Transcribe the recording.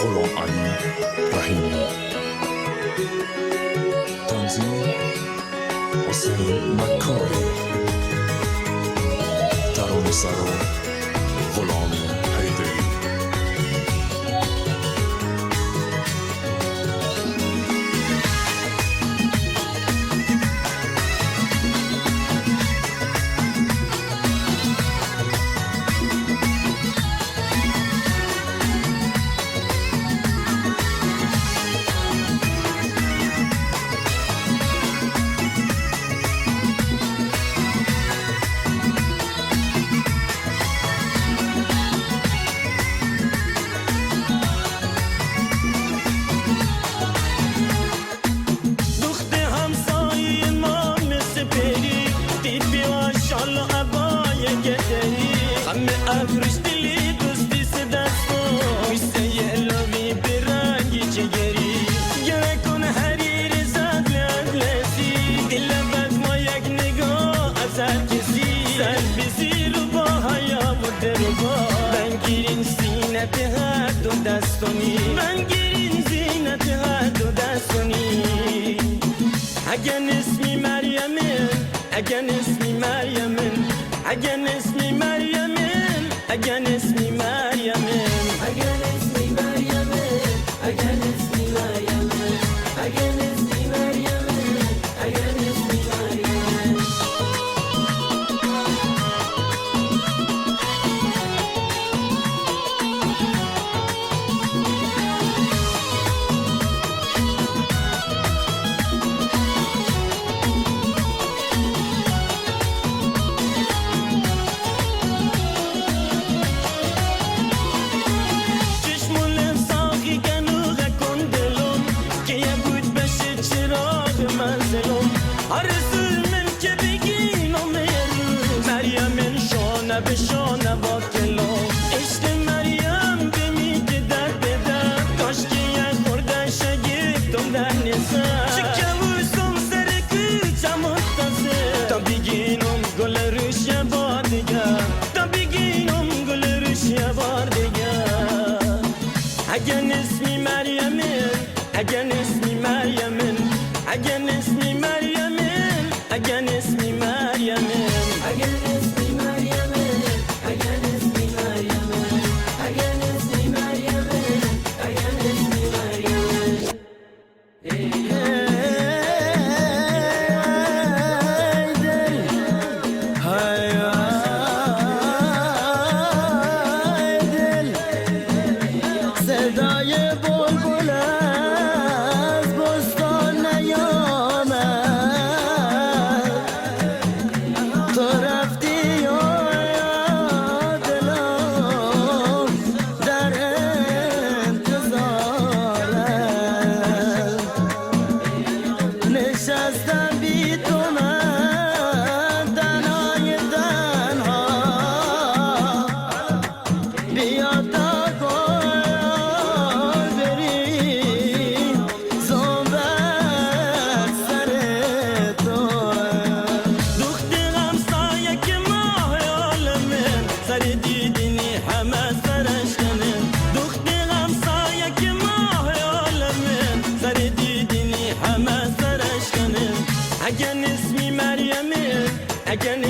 غلام علی رحیمی. تنظیم حسین مکاری. ترانه سرا غلام حیدری. افرش دلی دوستی دستم میشه یه لبی برنگی چگری گره کن حریر زد لسی دل بد ما یک نگاه از هر کسی سر بزی رو با حیا و دربا بنگیرین سینت هر دو دستانی بنگیرین زینت هر دو دستانی اگر اسمی مریمه اگر اسمی مریمه اگر اسمی مریمه اگر اسمی مریمه اگر اسمی مریمه اگر اسمی مریمه اگر اسمی مریمه اگر اسمی مریمه به شانه با کلو عشق مریم بمیگه در بدر کاش که یک خورده شگفتم در نزد چکه بوسم سر کوچه متصل تا بگینم گل روش یه بار دیگر تا بگینم گل روش یه بار دیگر اگر اسمی مریمه اگر اسمی مریمه اگر اسمی مریمه اگر اسمی مریمه اگر اسمی مریمه Again,